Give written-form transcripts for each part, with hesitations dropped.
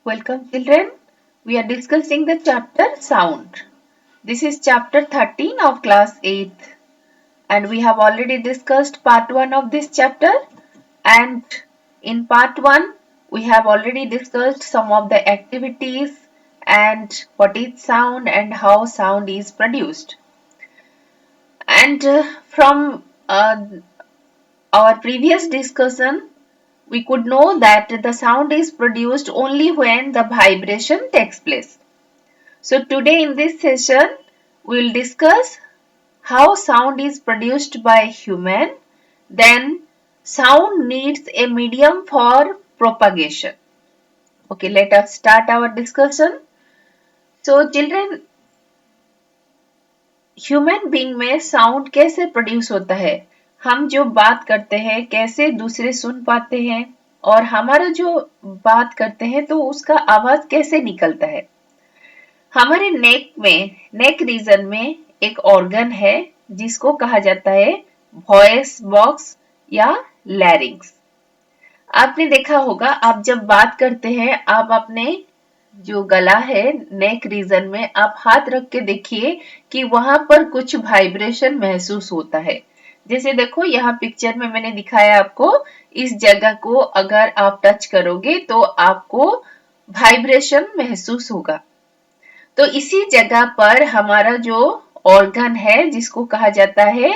Welcome children. We are discussing the chapter sound. This is chapter 13 of class 8th and we have already discussed part 1 of this chapter, and in part 1 we have already discussed some of the activities and what is sound and how sound is produced. And from our previous discussion, we could know that the sound is produced only when the vibration takes place. So today in this session, we will discuss how sound is produced by human. Then sound needs a medium for propagation. Okay, let us start our discussion. So children, human being में sound कैसे produce होता है? हम जो बात करते हैं कैसे दूसरे सुन पाते हैं और हमारा जो बात करते हैं तो उसका आवाज कैसे निकलता है? हमारे नेक रीजन में एक ऑर्गन है जिसको कहा जाता है वॉइस बॉक्स या लैरिंग्स। आपने देखा होगा, आप जब बात करते हैं आप अपने जो गला है नेक रीजन में आप हाथ रख के देखिए कि वहां पर कुछ वाइब्रेशन महसूस होता है। जैसे देखो यहाँ पिक्चर में मैंने दिखाया आपको, इस जगह को अगर आप टच करोगे तो आपको वाइब्रेशन महसूस होगा। तो इसी जगह पर हमारा जो ऑर्गन है जिसको कहा जाता है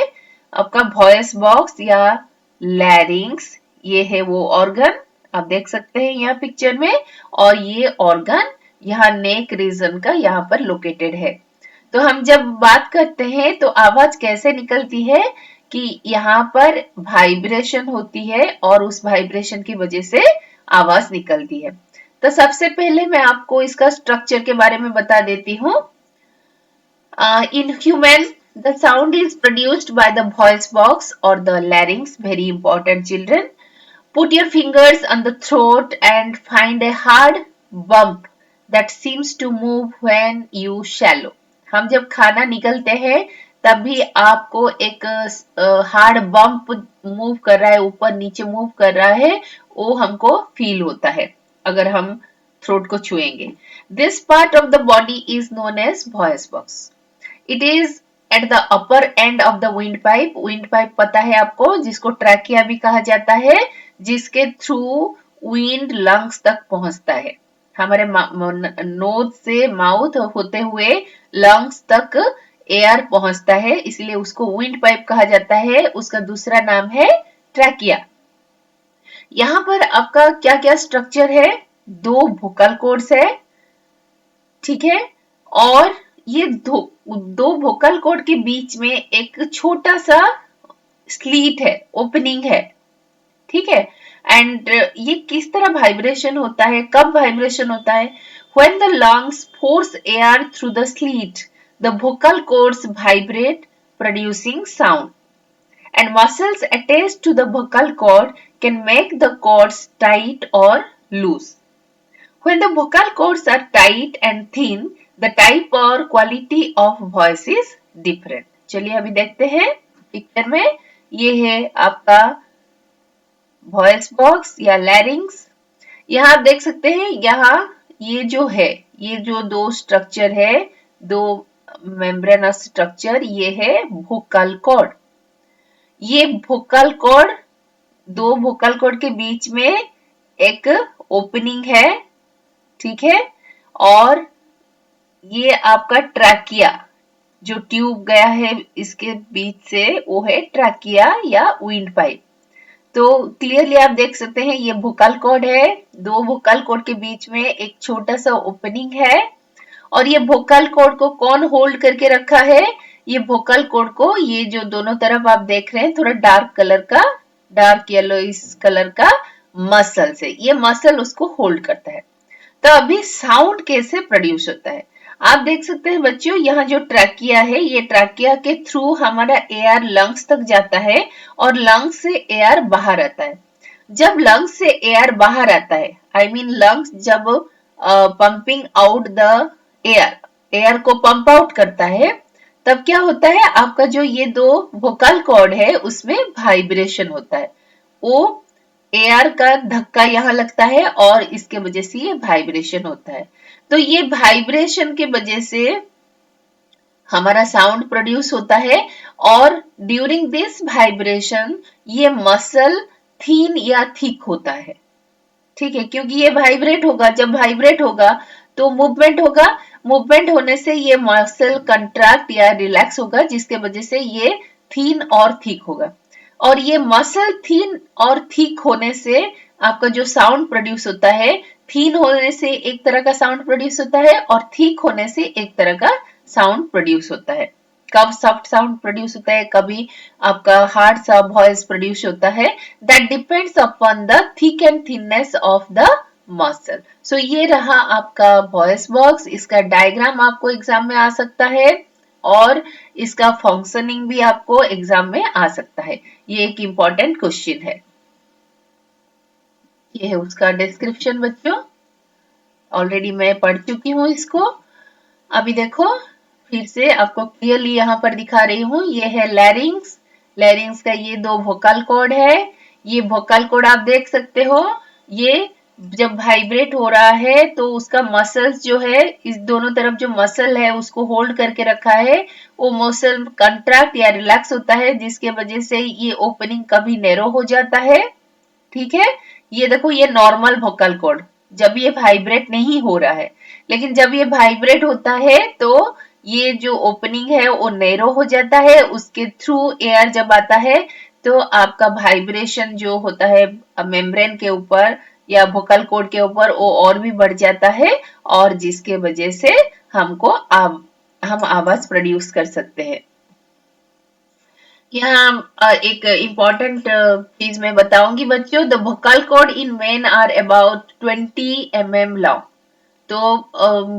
आपका वॉइस बॉक्स या लैरिंग्स, ये है वो ऑर्गन, आप देख सकते हैं यहाँ पिक्चर में, और ये ऑर्गन यहाँ नेक रीजन का यहाँ पर लोकेटेड है। तो हम जब बात करते हैं तो आवाज कैसे निकलती है कि यहाँ पर वाइब्रेशन होती है और उस वाइब्रेशन की वजह से आवाज निकलती है। तो सबसे पहले मैं आपको इसका स्ट्रक्चर के बारे में बता देती हूँ। In human, the sound is produced by the voice box or the larynx. Very important, children. Put your fingers on the throat and find a hard bump that seems to move when you swallow. हम जब खाना निगलते हैं तब भी आपको एक hard bump move कर रहा है, ऊपर नीचे मूव कर रहा है, वो हमको फील होता है अगर हम थ्रोट को छुएंगे। This part of the body is known as voice box. It is at the upper end of the windpipe. Windpipe पता है आपको, जिसको ट्रैकिया भी कहा जाता है, जिसके थ्रू विंड लंग्स तक पहुंचता है। हमारे नोज से माउथ होते हुए लंग्स तक एयर पहुंचता है, इसलिए उसको विंड पाइप कहा जाता है। उसका दूसरा नाम है ट्रैकिया। यहाँ पर आपका क्या क्या स्ट्रक्चर है? दो वोकल कॉर्ड्स है, ठीक है, और ये दो वोकल कॉर्ड के बीच में एक छोटा सा स्लीट है, ओपनिंग है, ठीक है। एंड ये किस तरह वाइब्रेशन होता है, कब वाइब्रेशन होता है? When the lungs force air through the slit, the vocal cords vibrate, producing sound. And muscles attached to the vocal cord can make the cords tight or loose. When the vocal cords are tight and thin, the type or quality of voice is different. चलिए अभी देखते हैं picture में। ये है आपका voice box या लैरिंग्स। यहाँ आप देख सकते हैं, यहाँ ये जो है, ये जो दो स्ट्रक्चर है, दो मेम्ब्रेनस स्ट्रक्चर, ये है वोकल कॉर्ड। ये वोकल कॉर्ड, दो वोकल कॉर्ड के बीच में एक ओपनिंग है, ठीक है, और ये आपका ट्रैकिया, जो ट्यूब गया है इसके बीच से, वो है ट्रैकिया या विंड पाइप। तो क्लियरली आप देख सकते हैं ये वोकल कॉर्ड है, दो वोकल कॉर्ड के बीच में एक छोटा सा ओपनिंग है, और ये वोकल कॉर्ड को कौन होल्ड करके रखा है? ये वोकल कॉर्ड को, ये जो दोनों तरफ आप देख रहे हैं थोड़ा डार्क कलर का, डार्क येलोइश कलर का मसल से, ये मसल उसको होल्ड करता है। तो अभी साउंड कैसे प्रोड्यूस होता है आप देख सकते हैं बच्चों। यहाँ जो ट्रैकिया है, ये ट्रैकिया के थ्रू हमारा एयर लंग्स तक जाता है और लंग्स से एयर बाहर आता है। जब लंग्स से एयर बाहर आता है, आई मीन लंग्स जब पंपिंग आउट द एयर को पंप आउट करता है, तब क्या होता है? आपका जो ये दो वोकल कॉर्ड है उसमें वाइब्रेशन होता है। वो एयर का धक्का यहाँ लगता है और इसके वजह से ये वाइब्रेशन होता है। तो ये वाइब्रेशन के वजह से हमारा साउंड प्रोड्यूस होता है और ड्यूरिंग दिस वाइब्रेशन ये मसल थीन या थिक होता है। ठीक है, क्योंकि ये वाइब्रेट होगा, जब वाइब्रेट होगा तो मूवमेंट होगा, मूवमेंट होने से ये मसल कंट्रैक्ट या रिलैक्स होगा, जिसके वजह से ये थीन और थिक होगा। और ये मसल थीन और थिक होने से आपका जो साउंड प्रोड्यूस होता है, थीन होने से एक तरह का साउंड प्रोड्यूस होता है और थिक होने से एक तरह का साउंड प्रोड्यूस होता है। कब सॉफ्ट साउंड प्रोड्यूस होता है, कभी आपका हार्ड सा वॉइस प्रोड्यूस होता है, that depends upon the thick and thinness of the muscle. So ये रहा आपका वॉइस बॉक्स, इसका डायग्राम आपको एग्जाम में आ सकता है और इसका फंक्शनिंग भी आपको एग्जाम में आ सकता है। ये एक इंपॉर्टेंट क्वेश्चन है। ये है उसका डिस्क्रिप्शन बच्चों, ऑलरेडी मैं पढ़ चुकी हूँ इसको। अभी देखो फिर से आपको क्लियरली यहाँ पर दिखा रही हूँ। ये है लैरिंग्स, लैरिंग्स का ये दो वोकल कॉर्ड है। ये वोकल कॉर्ड आप देख सकते हो, ये जब वाइब्रेट हो रहा है तो उसका मसल्स जो है, इस दोनों तरफ जो मसल है उसको होल्ड करके रखा है, वो मसल कंट्रैक्ट या रिलैक्स होता है, जिसके वजह से ये ओपनिंग कभी नैरो हो जाता है। ठीक है, ये देखो ये नॉर्मल वोकल कॉर्ड जब ये वाइब्रेट नहीं हो रहा है, लेकिन जब ये वाइब्रेट होता है तो ये जो ओपनिंग है वो नैरो हो जाता है, उसके थ्रू एयर जब आता है तो आपका वाइब्रेशन जो होता है मेम्ब्रेन के ऊपर या वोकल कॉर्ड के ऊपर वो और भी बढ़ जाता है, और जिसके वजह से हम आवाज प्रोड्यूस कर सकते हैं। यहाँ एक इम्पॉर्टेंट चीज मैं बताऊंगी बच्चों, the vocal cord in men are about 20 mm long. तो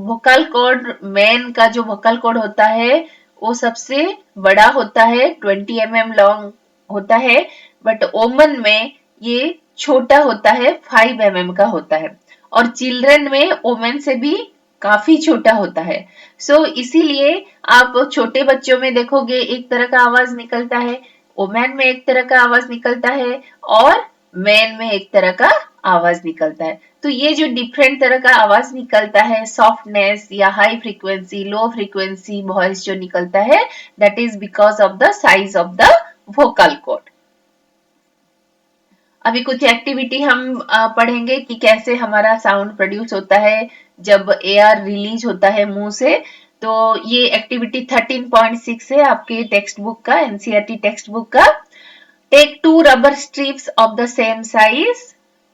वोकल कॉर्ड मैन का जो वोकल कॉर्ड होता है वो सबसे बड़ा होता है, 20 mm लॉन्ग होता है, बट ओमन में ये छोटा होता है, 5 mm का होता है, और चिल्ड्रन में ओमन से भी काफी छोटा होता है। सो इसीलिए आप छोटे बच्चों में देखोगे एक तरह का आवाज निकलता है, ओमन में एक तरह का आवाज निकलता है और मैन में एक तरह का आवाज निकलता है। तो ये जो डिफरेंट तरह का आवाज निकलता है, सॉफ्टनेस या high frequency, low frequency voice जो निकलता है, that is because of the size of the vocal cord. अभी कुछ एक्टिविटी हम पढ़ेंगे कि कैसे हमारा साउंड प्रोड्यूस होता है जब एयर रिलीज होता है मुंह से। तो ये एक्टिविटी 13.6 है आपके टेक्स्ट बुक का, एनसीईआरटी टेक्स्ट बुक का। Take two rubber strips of the same size.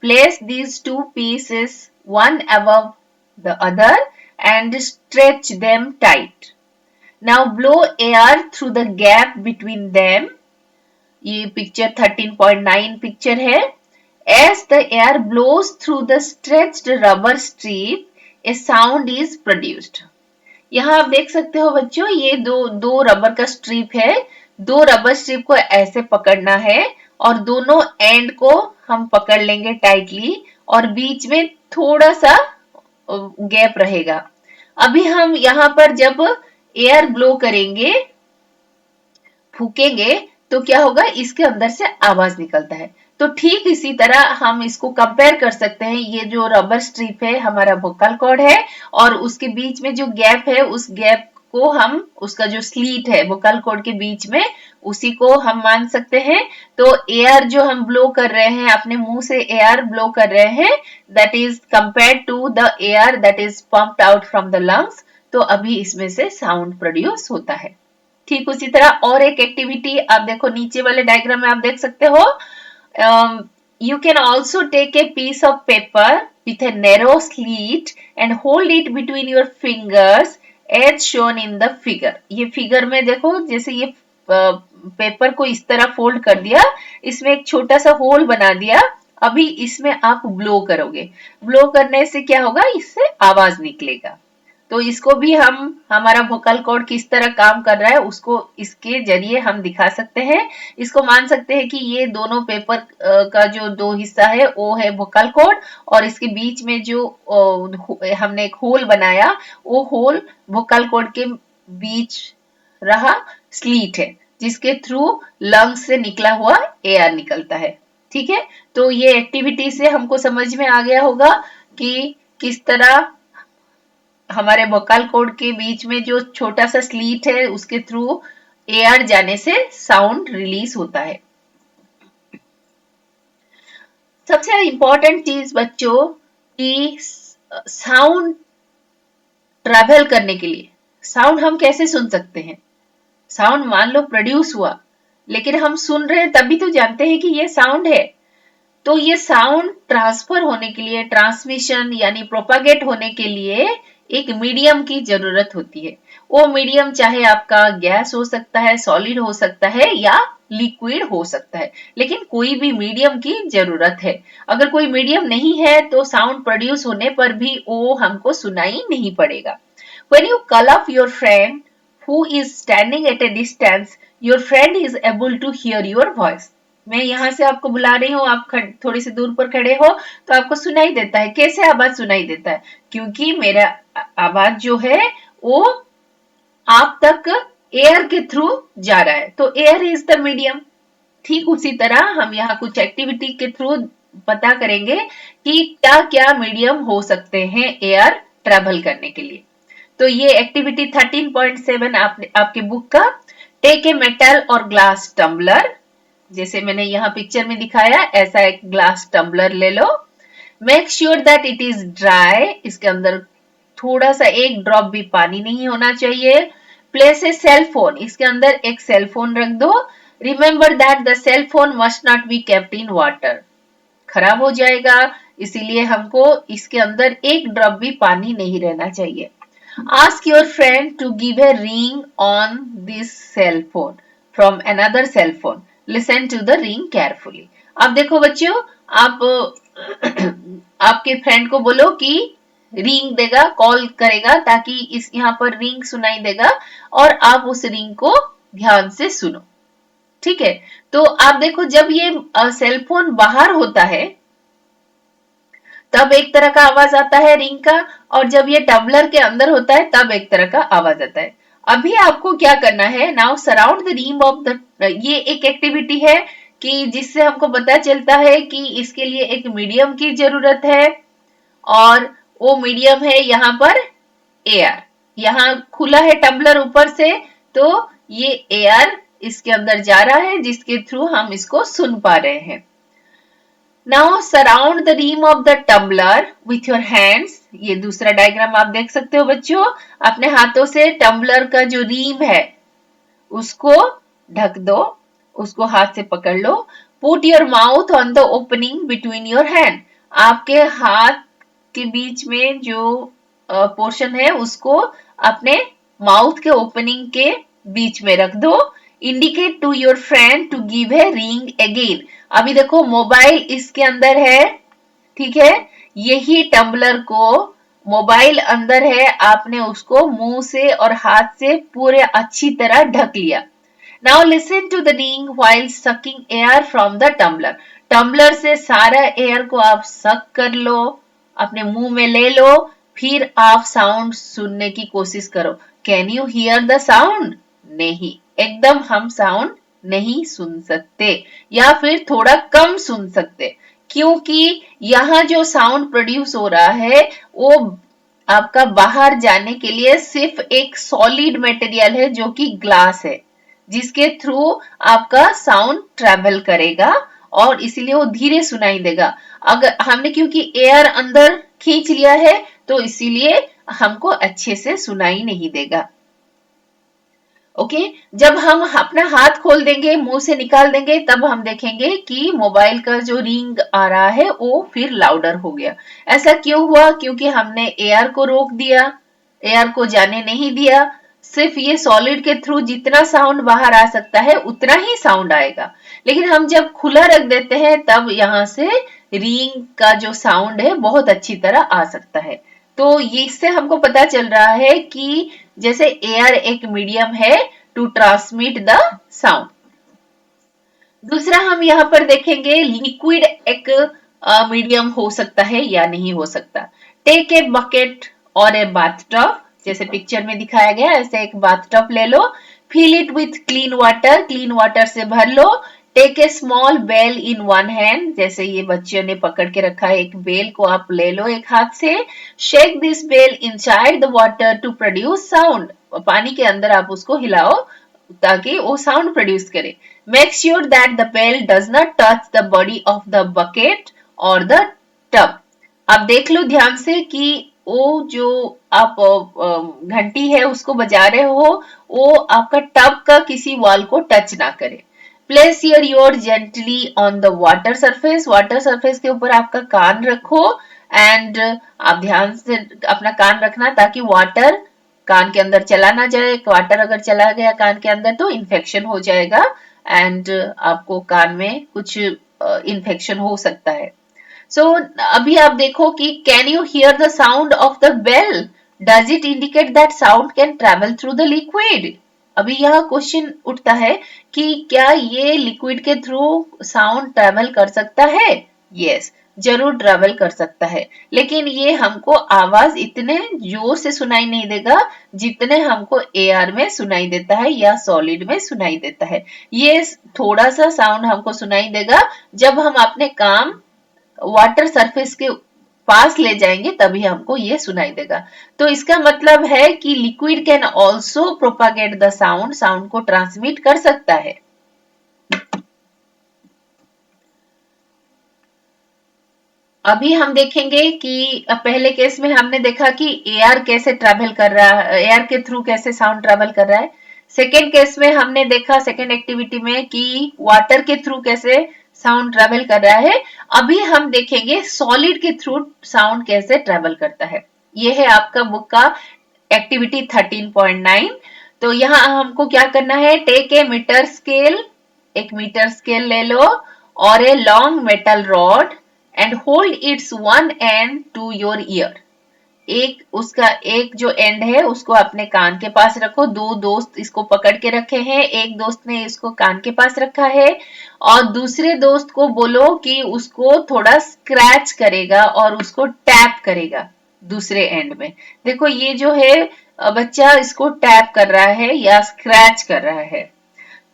Place these two pieces one above the other and stretch them tight. Now blow air through the gap between them. ये picture 13.9 picture है। As the air blows through the stretched rubber strip, a sound is produced. यहाँ आप देख सकते हो बच्चों, ये दो रबर का स्ट्रिप है, दो रबर स्ट्रिप को ऐसे पकड़ना है और दोनों एंड को हम पकड़ लेंगे टाइटली और बीच में थोड़ा सा गैप रहेगा। अभी हम यहाँ पर जब एयर ब्लो करेंगे, फूकेंगे, तो क्या होगा, इसके अंदर से आवाज निकलता है। तो ठीक इसी तरह हम इसको कंपेयर कर सकते हैं, ये जो रबर स्ट्रिप है हमारा वोकल कॉर्ड है और उसके बीच में जो गैप है उस गैप को हम, उसका जो स्लीट है वोकल कॉर्ड के बीच में, उसी को हम मान सकते हैं। तो एयर जो हम ब्लो कर रहे हैं, अपने मुंह से एयर ब्लो कर रहे हैं, that is compared to the air that is pumped out from the lungs. तो अभी इसमें से साउंड प्रोड्यूस होता है। ठीक उसी तरह और एक एक्टिविटी आप देखो, नीचे वाले डायग्राम में आप देख सकते हो, you can also take a piece of paper with a narrow slit and hold it between your fingers as shown in the figure. ये फिगर में देखो, जैसे ये पेपर को इस तरह फोल्ड कर दिया, इसमें एक छोटा सा होल बना दिया, अभी इसमें आप ब्लो करोगे, ब्लो करने से क्या होगा, इससे आवाज निकलेगा। तो इसको भी हम, हमारा वोकल कॉर्ड किस तरह काम कर रहा है उसको इसके जरिए हम दिखा सकते हैं। इसको मान सकते हैं कि ये दोनों पेपर का जो दो हिस्सा है वो है वोकल कॉर्ड, और इसके बीच में जो हमने एक होल बनाया, वो होल वोकल कॉर्ड के बीच रहा स्लीट है, जिसके थ्रू लंग्स से निकला हुआ एयर निकलता है। ठीक है, तो ये एक्टिविटी से हमको समझ में आ गया होगा कि किस तरह हमारे वोकल कॉर्ड के बीच में जो छोटा सा स्लीट है उसके थ्रू एयर जाने से साउंड रिलीज होता है। सबसे इम्पोर्टेंट चीज बच्चों कि साउंड ट्रैवल करने के लिए साउंड हम कैसे सुन सकते हैं। साउंड मान लो प्रोड्यूस हुआ, लेकिन हम सुन रहे हैं तभी तो जानते हैं कि ये साउंड है। तो ये साउंड ट्रांसफर होने के लिए, ट्रांसमिशन यानी प्रोपागेट होने के लिए एक मीडियम की जरूरत होती है। वो मीडियम चाहे आपका गैस हो सकता है, सॉलिड हो सकता है या लिक्विड हो सकता है, लेकिन कोई भी मीडियम की जरूरत है। अगर कोई मीडियम नहीं है तो साउंड प्रोड्यूस होने पर भी वो हमको सुनाई नहीं पड़ेगा। When you call up your friend who is standing at a distance, your friend is able to hear your voice. मैं यहाँ से आपको बुला रही हूँ, आप थोड़ी सी दूर पर खड़े हो तो आपको सुनाई देता है। कैसे आवाज सुनाई देता है? क्योंकि मेरा आवाज जो है वो आप तक एयर के थ्रू जा रहा है, तो एयर इज द मीडियम। ठीक उसी तरह हम यहाँ कुछ एक्टिविटी के थ्रू पता करेंगे कि क्या क्या मीडियम हो सकते हैं एयर ट्रेवल करने के लिए। तो ये एक्टिविटी 13.7 आपके बुक का, टेक ए मेटल और ग्लास टम्बलर, जैसे मैंने यहाँ पिक्चर में दिखाया ऐसा एक ग्लास टम्बलर ले लो। Make sure that it is dry, इसके अंदर थोड़ा सा एक ड्रॉप भी पानी नहीं होना चाहिए। प्लेस ए सेल फोन, इसके अंदर एक सेल फोन रख दो। Remember that the cell phone must not be kept in water, खराब हो जाएगा, इसीलिए हमको इसके अंदर एक ड्रॉप भी पानी नहीं रहना चाहिए। Ask your friend to give a ring on this cell phone from another cell phone. Listen to the ring carefully. अब देखो बच्चों, आप आपके फ्रेंड को बोलो कि रिंग देगा, कॉल करेगा, ताकि इस यहाँ पर रिंग सुनाई देगा और आप उस रिंग को ध्यान से सुनो। ठीक है, तो आप देखो जब ये सेल फोन बाहर होता है तब एक तरह का आवाज आता है रिंग का, और जब ये टम्बलर के अंदर होता है तब एक तरह का आवाज आता है। अभी आपको क्या करना है, now surround the ring of the, ये एक एक्टिविटी है कि जिससे हमको पता चलता है कि इसके लिए एक मीडियम की जरूरत है, और वो मीडियम है यहाँ पर एयर। यहाँ खुला है टम्बलर ऊपर से, तो ये एयर इसके अंदर जा रहा है जिसके थ्रू हम इसको सुन पा रहे हैं। Now surround the rim of the tumbler with your hands. ये दूसरा डायग्राम आप देख सकते हो बच्चों, अपने हाथों से टम्बलर का जो रीम है उसको ढक दो, उसको हाथ से पकड़ लो। Put your mouth on the opening between your hand. आपके हाथ के बीच में जो पोर्शन है उसको अपने माउथ के ओपनिंग के बीच में रख दो। Indicate to your friend to give a ring again. अभी देखो मोबाइल इसके अंदर है, ठीक है, यही टम्बलर को मोबाइल अंदर है, आपने उसको मुंह से और हाथ से पूरे अच्छी तरह ढक लिया। Now listen to the ring while sucking air from the tumbler. Tumbler से सारा एयर को आप सक कर लो, अपने मुंह में ले लो, फिर आप साउंड सुनने की कोशिश करो। Can you hear the sound? नहीं, एकदम हम साउंड नहीं सुन सकते, या फिर थोड़ा कम सुन सकते, क्योंकि यहाँ जो साउंड प्रोड्यूस हो रहा है वो आपका बाहर जाने के लिए सिर्फ एक सॉलिड मटेरियल है जो कि ग्लास है, जिसके थ्रू आपका साउंड ट्रेवल करेगा और इसीलिए वो धीरे सुनाई देगा। अगर हमने क्योंकि एयर अंदर खींच लिया है तो इसीलिए हमको अच्छे से सुनाई नहीं देगा। ओके, जब हम अपना हाथ खोल देंगे, मुंह से निकाल देंगे, तब हम देखेंगे कि मोबाइल का जो रिंग आ रहा है वो फिर लाउडर हो गया। ऐसा क्यों हुआ? क्योंकि हमने एयर को रोक दिया, एयर को जाने नहीं दिया। सिर्फ ये सॉलिड के थ्रू जितना साउंड बाहर आ सकता है उतना ही साउंड आएगा, लेकिन हम जब खुला रख देते हैं तब यहाँ से रिंग का जो साउंड है बहुत अच्छी तरह आ सकता है। तो इससे हमको पता चल रहा है कि जैसे एयर एक मीडियम है टू ट्रांसमिट द साउंड। दूसरा हम यहाँ पर देखेंगे लिक्विड एक मीडियम हो सकता है या नहीं हो सकता। टेक ए बकेट और ए बाथटब, जैसे पिक्चर में दिखाया गया ऐसे एक बाथटब ले लो, fill it with clean water, clean water से भर लो, take a small bell in one hand, जैसे ये बच्चों ने पकड़ के रखा है एक बेल को, आप ले लो एक हाथ से। Shake this bell inside the water to produce sound, पानी के अंदर आप उसको हिलाओ ताकि वो साउंड प्रोड्यूस करे। Make sure that the bell does not touch the body of the bucket और द टब। आप देख लो ध्यान से कि वो जो आप घंटी है उसको बजा रहे हो वो आपका टब का किसी वॉल को टच ना करे। Place your year gently on the water surface, water surface के ऊपर आपका कान रखो एंड आप ध्यान से अपना कान रखना ताकि वाटर कान के अंदर चला ना जाए। वाटर अगर चला गया कान के अंदर तो इन्फेक्शन हो जाएगा एंड आपको कान में कुछ इन्फेक्शन हो सकता है। सो अभी आप देखो कि can you hear the sound of the bell, does it indicate that sound can travel through the liquid. अभी यह क्वेश्चन उठता है कि क्या ये लिक्विड के थ्रू साउंड ट्रेवल कर सकता है? यस, जरूर ट्रेवल कर सकता है, लेकिन ये हमको आवाज इतने जोर से सुनाई नहीं देगा जितने हमको एयर में सुनाई देता है या सॉलिड में सुनाई देता है। ये थोड़ा सा साउंड हमको सुनाई देगा जब हम अपने काम वाटर सरफेस के पास ले जाएंगे तभी हमको ये सुनाई देगा। तो इसका मतलब है कि liquid can also propagate the sound, sound को ट्रांसमिट कर सकता है। अभी हम देखेंगे कि पहले केस में हमने देखा कि एयर कैसे ट्रेवल कर रहा है, एयर के थ्रू कैसे साउंड ट्रेवल कर रहा है। सेकेंड केस में हमने देखा सेकेंड एक्टिविटी में कि वाटर के थ्रू कैसे साउंड ट्रेवल कर रहा है। अभी हम देखेंगे सॉलिड के थ्रू साउंड कैसे ट्रेवल करता है। ये है आपका बुक का एक्टिविटी 13.9। तो यहाँ हमको क्या करना है, टेक ए मीटर स्केल, एक मीटर स्केल ले लो और a long metal rod and hold its one end to your ear. एक उसका एक जो एंड है उसको अपने कान के पास रखो। दो दोस्त इसको पकड़ के रखे हैं, एक दोस्त ने इसको कान के पास रखा है और दूसरे दोस्त को बोलो कि उसको थोड़ा स्क्रैच करेगा और उसको टैप करेगा दूसरे एंड में। देखो ये जो है बच्चा इसको टैप कर रहा है या स्क्रैच कर रहा है।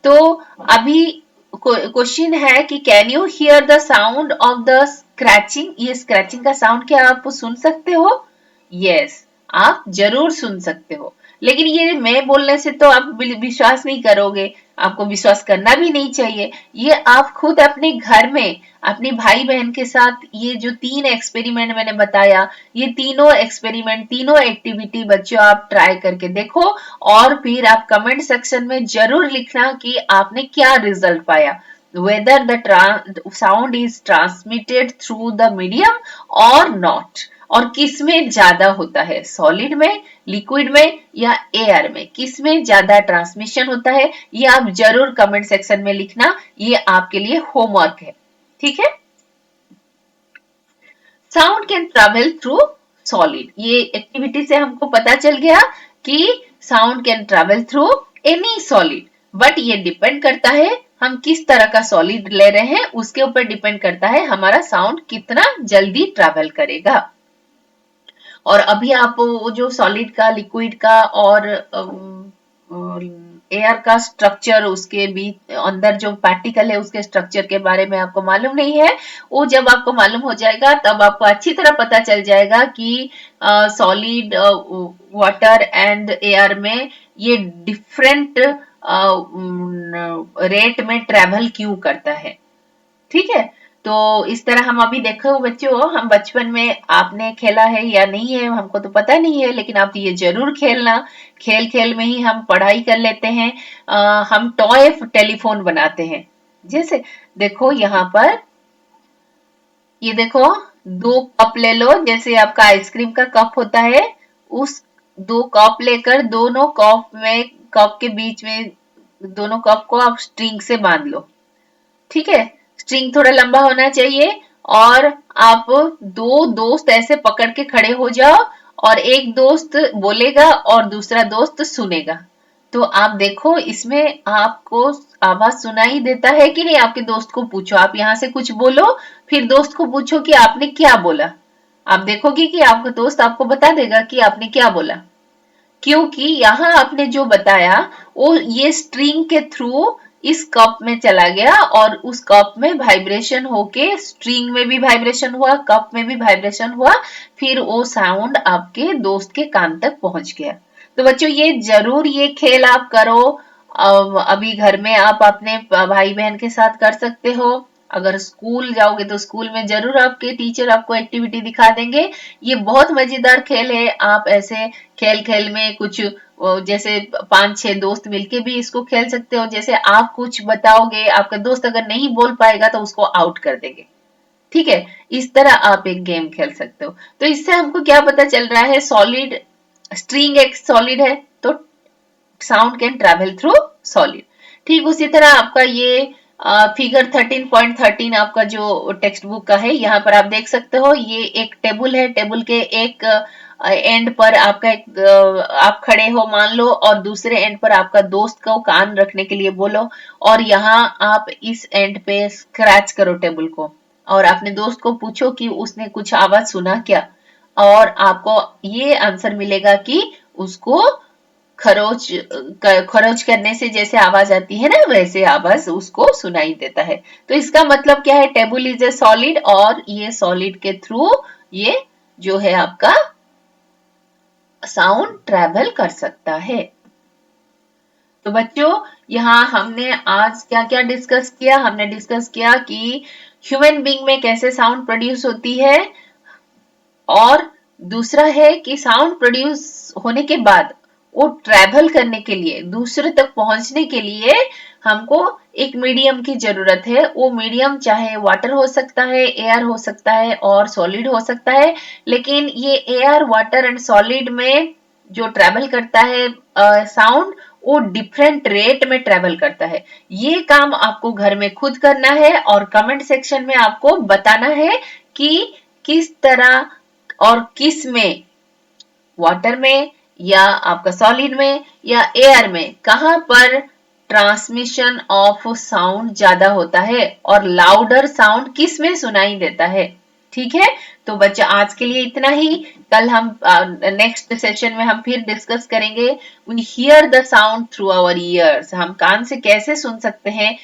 तो अभी क्वेश्चन है कि can you hear the sound of the scratching, ये स्क्रैचिंग का साउंड क्या आप सुन सकते हो? यस, आप जरूर सुन सकते हो, लेकिन ये मैं बोलने से तो आप विश्वास नहीं करोगे, आपको विश्वास करना भी नहीं चाहिए। ये आप खुद अपने घर में अपने भाई बहन के साथ ये जो 3 एक्सपेरिमेंट मैंने बताया, ये तीनों एक्सपेरिमेंट तीनों एक्टिविटी बच्चों आप ट्राई करके देखो और फिर आप कमेंट सेक्शन में जरूर लिखना कि आपने क्या रिजल्ट पाया, whether the sound is transmitted through the medium or not, और किस में ज्यादा होता है, सॉलिड में, लिक्विड में या एयर में, किस में ज्यादा ट्रांसमिशन होता है, ये आप जरूर कमेंट सेक्शन में लिखना। ये आपके लिए होमवर्क है, ठीक है। Sound can travel through solid, ये एक्टिविटी से हमको पता चल गया कि sound can travel through any solid, but ये डिपेंड करता है हम किस तरह का सॉलिड ले रहे हैं, उसके ऊपर डिपेंड करता है हमारा साउंड कितना जल्दी ट्रेवल करेगा। और अभी आप जो सॉलिड का, लिक्विड का और एयर का स्ट्रक्चर, उसके बीच अंदर जो पार्टिकल है उसके स्ट्रक्चर के बारे में आपको मालूम नहीं है, वो जब आपको मालूम हो जाएगा तब आपको अच्छी तरह पता चल जाएगा कि सॉलिड, वाटर एंड एयर में ये डिफरेंट रेट में ट्रेवल क्यों करता है, ठीक है। तो इस तरह हम अभी देखो बच्चों, हम बचपन में आपने खेला है या नहीं है हमको तो पता नहीं है, लेकिन आप ये जरूर खेलना। खेल खेल में ही हम पढ़ाई कर लेते हैं। हम टॉय टेलीफोन बनाते हैं। जैसे देखो यहाँ पर, ये देखो 2 कप ले लो, जैसे आपका आइसक्रीम का कप होता है, उस 2 कप लेकर दोनों कप में, कप के बीच में दोनों कप को आप स्ट्रिंग से बांध लो, ठीक है। स्ट्रिंग थोड़ा लंबा होना चाहिए और आप 2 दोस्त ऐसे पकड़ के खड़े हो जाओ और एक दोस्त बोलेगा और दूसरा दोस्त सुनेगा। तो आप देखो इसमें आपको आवाज सुनाई देता है कि नहीं, आपके दोस्त को पूछो, आप यहाँ से कुछ बोलो फिर दोस्त को पूछो कि आपने क्या बोला। आप देखोगे कि आपका दोस्त आपको बता देगा कि आपने क्या बोला, क्योंकि यहाँ आपने जो बताया वो ये स्ट्रिंग के थ्रू इस कप में चला गया और उस कप में वाइब्रेशन होके स्ट्रिंग में भी वाइब्रेशन हुआ, कप में भी वाइब्रेशन हुआ, फिर वो साउंड आपके दोस्त के कान तक पहुंच गया। तो बच्चों ये जरूर ये खेल आप करो। अभी घर में आप अपने भाई बहन के साथ कर सकते हो। अगर स्कूल जाओगे तो स्कूल में जरूर आपके टीचर आपको एक्टिविटी दिखा देंगे। ये बहुत मजेदार खेल है। आप ऐसे खेल खेल में कुछ जैसे 5-6 दोस्त मिलके भी इसको खेल सकते हो। जैसे आप कुछ बताओगे, आपका दोस्त अगर नहीं बोल पाएगा तो उसको आउट कर देंगे। ठीक है, इस तरह आप एक गेम खेल सकते हो। तो इससे हमको क्या पता चल रहा है, सॉलिड स्ट्रिंग एक सॉलिड है तो sound can travel through solid. ठीक उसी तरह आपका ये फिगर 13.13 आपका जो टेक्स्ट बुक का है, यहाँ पर आप देख सकते हो ये एक टेबल है। टेबल के एक एंड पर आपका एक आप खड़े हो मान लो, और दूसरे एंड पर आपका दोस्त को कान रखने के लिए बोलो, और यहाँ आप इस एंड पे स्क्रैच करो टेबल को, और अपने दोस्त को पूछो कि उसने कुछ आवाज सुना क्या, और आपको ये आंसर मिलेगा कि उसको खरोच खरोच करने से जैसे आवाज आती है ना, वैसे आवाज उसको सुनाई देता है। तो इसका मतलब क्या है, टेबल इज ए सॉलिड, और ये सॉलिड के थ्रू ये जो है आपका साउंड ट्रेवल कर सकता है। तो बच्चों यहाँ हमने आज क्या क्या डिस्कस किया, हमने डिस्कस किया कि ह्यूमन बीइंग में कैसे साउंड प्रोड्यूस होती है, और दूसरा है कि साउंड प्रोड्यूस होने के बाद वो ट्रैवल करने के लिए, दूसरे तक पहुंचने के लिए हमको एक मीडियम की जरूरत है। वो मीडियम चाहे वाटर हो सकता है, एयर हो सकता है, और सॉलिड हो सकता है। लेकिन ये एयर, वाटर एंड सॉलिड में जो ट्रैवल करता है साउंड, वो डिफरेंट रेट में ट्रैवल करता है। ये काम आपको घर में खुद करना है, और कमेंट सेक्शन में आपको बताना है कि किस तरह और किस में, वाटर में या आपका सॉलिड में या एयर में, कहां पर ट्रांसमिशन ऑफ साउंड ज्यादा होता है और लाउडर साउंड किस में सुनाई देता है। ठीक है, तो बच्चा आज के लिए इतना ही। कल हम नेक्स्ट सेशन में हम फिर डिस्कस करेंगे we hear the sound through our ears, हम कान से कैसे सुन सकते हैं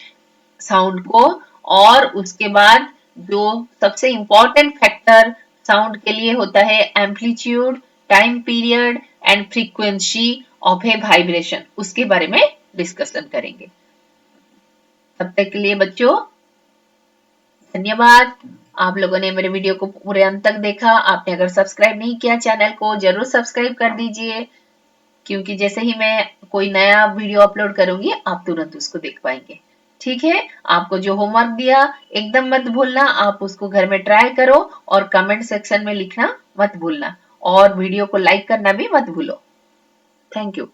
साउंड को। और उसके बाद जो सबसे इंपॉर्टेंट फैक्टर साउंड के लिए होता है, amplitude, time period and frequency of a vibration, उसके बारे में डिस्कशन करेंगे। तब तक के लिए बच्चों धन्यवाद। आप लोगों ने मेरे वीडियो को पूरे अंत तक देखा। आपने अगर सब्सक्राइब नहीं किया चैनल को, जरूर सब्सक्राइब कर दीजिए, क्योंकि जैसे ही मैं कोई नया वीडियो अपलोड करूंगी आप तुरंत उसको देख पाएंगे। ठीक है, आपको जो होमवर्क दिया एकदम मत भूलना, आप उसको घर में ट्राई करो और कमेंट सेक्शन में लिखना मत भूलना, और वीडियो को लाइक करना भी मत भूलो। Thank you.